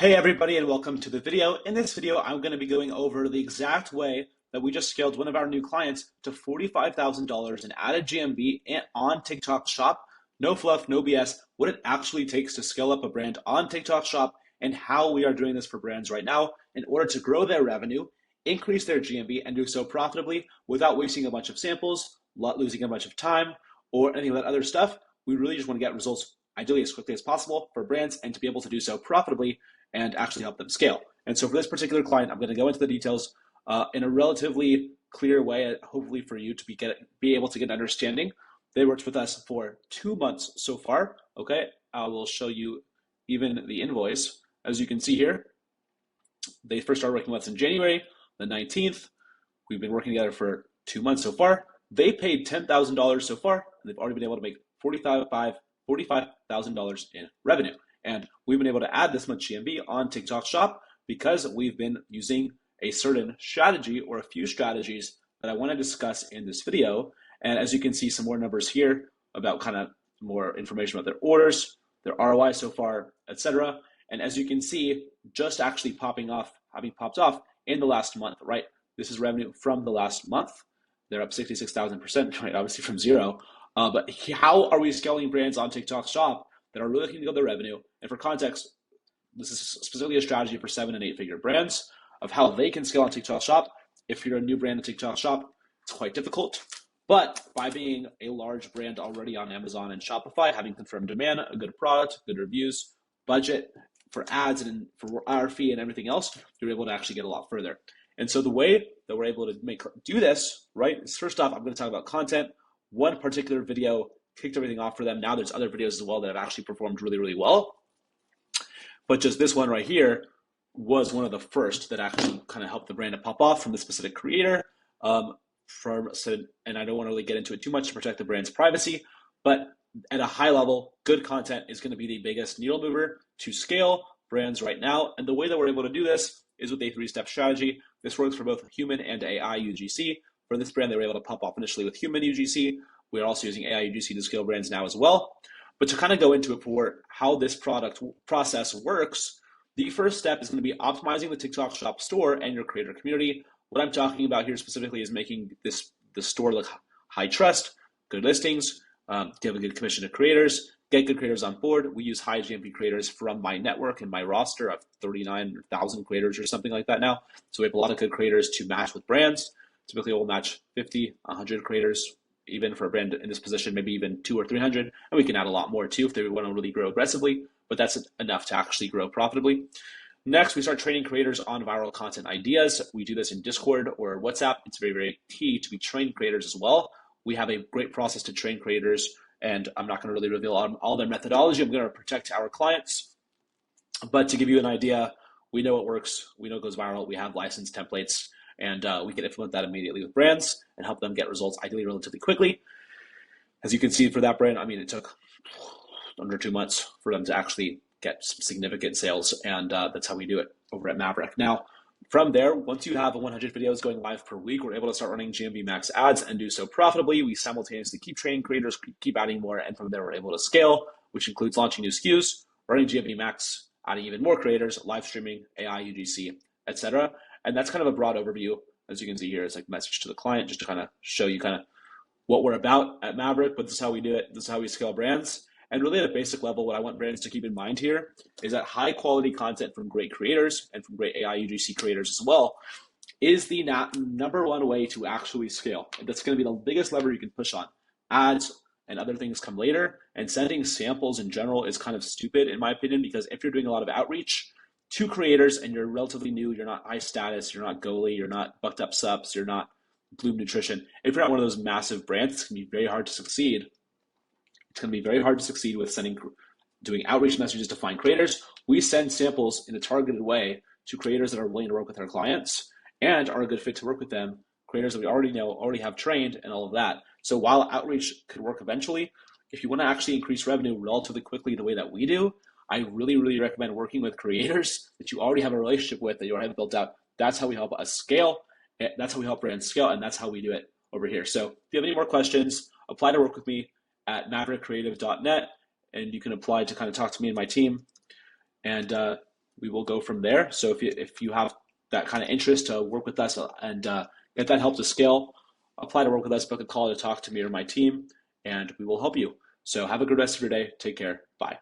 Hey everybody and welcome to the video. In this video, I'm going to be going over the exact way that we just scaled one of our new clients to $45,000 in added GMV on TikTok Shop. No fluff, no BS, what it actually takes to scale up a brand on TikTok Shop and how we are doing this for brands right now in order to grow their revenue, increase their GMV, and do so profitably without wasting a bunch of samples, losing a bunch of time, or any of that other stuff. We really just want to get results ideally as quickly as possible for brands and to be able to do so profitably and actually help them scale. And so for this particular client, I'm going to go into the details in a relatively clear way, hopefully for you to be able to get an understanding. They worked with us for 2 months so far. Okay, I will show you even the invoice. As you can see here, they first started working with us in January the 19th. We've been working together for 2 months so far. They paid $10,000 so far, and they've already been able to make $45,000 in revenue. And we've been able to add this much GMV on TikTok Shop because we've been using a certain strategy or a few strategies that I want to discuss in this video. And as you can see, some more numbers here about kind of more information about their orders, their ROI so far, etc. And as you can see, just actually having popped off in the last month, right? This is revenue from the last month. They're up 66,000%, right? Obviously from zero. But how are we scaling brands on TikTok Shop that are really looking to build their revenue? And for context, this is specifically a strategy for 7- and 8-figure brands of how they can scale on TikTok Shop. If you're a new brand on TikTok Shop, it's quite difficult. But by being a large brand already on Amazon and Shopify, having confirmed demand, a good product, good reviews, budget for ads and for our fee and everything else, you're able to actually get a lot further. And so the way that we're able to do this, right, is first off, I'm going to talk about content. One particular video kicked everything off for them. Now there's other videos as well that have actually performed really, really well. But just this one right here was one of the first that actually kind of helped the brand to pop off from the specific creator. And I don't want to really get into it too much to protect the brand's privacy, but at a high level, good content is going to be the biggest needle mover to scale brands right now. And the way that we're able to do this is with a 3-step strategy. This works for both human and AI UGC. For this brand, they were able to pop off initially with human UGC. We're also using AI UGC to scale brands now as well. But to kind of go into it for how this product process works, the first step is going to be optimizing the TikTok Shop store and your creator community. What I'm talking about here specifically is making the store look high trust, good listings, give a good commission to creators, get good creators on board. We use high GMV creators from my network and my roster of 39,000 creators or something like that now. So we have a lot of good creators to match with brands. Typically, we'll match 50, 100 creators, even for a brand in this position, maybe even 200 or 300. And we can add a lot more too if they want to really grow aggressively, but that's enough to actually grow profitably. Next, we start training creators on viral content ideas. We do this in Discord or WhatsApp. It's very, very key to be training creators as well. We have a great process to train creators, and I'm not going to really reveal all their methodology. I'm going to protect our clients. But to give you an idea, we know it works. We know it goes viral. We have licensed templates, and we can implement that immediately with brands and help them get results ideally relatively quickly. As you can see for that brand, I mean, it took under 2 months for them to actually get some significant sales, and that's how we do it over at Maverick. Now, from there, once you have 100 videos going live per week, we're able to start running GMV Max ads and do so profitably. We simultaneously keep training creators, keep adding more, and from there we're able to scale, which includes launching new SKUs, running GMV Max, adding even more creators, live streaming, AI, UGC, etc. And that's kind of a broad overview. As you can see here, it's like message to the client, just to kind of show you kind of what we're about at Maverick, but this is how we do it. This is how we scale brands. And really at a basic level, what I want brands to keep in mind here is that high quality content from great creators and from great AI UGC creators as well is the number one way to actually scale. That's going to be the biggest lever you can push on. Ads and other things come later, and sending samples in general is kind of stupid in my opinion, because if you're doing a lot of outreach to creators and you're relatively new, you're not high status, you're not Goalie, you're not Bucked Up Subs, you're not Bloom Nutrition. If you're not one of those massive brands, it's going to be very hard to succeed. It's going to be very hard to succeed with doing outreach messages to find creators. We send samples in a targeted way to creators that are willing to work with our clients and are a good fit to work with them, creators that we already know, already have trained, and all of that. So while outreach could work eventually, if you want to actually increase revenue relatively quickly the way that we do, I really, really recommend working with creators that you already have a relationship with, that you already have built out. That's how we help us scale. That's how we help brands scale, and that's how we do it over here. So if you have any more questions, apply to work with me at maverickcreative.net, and you can apply to kind of talk to me and my team. And we will go from there. So if you have that kind of interest to work with us and get that help to scale, apply to work with us, book a call to talk to me or my team, and we will help you. So have a good rest of your day. Take care. Bye.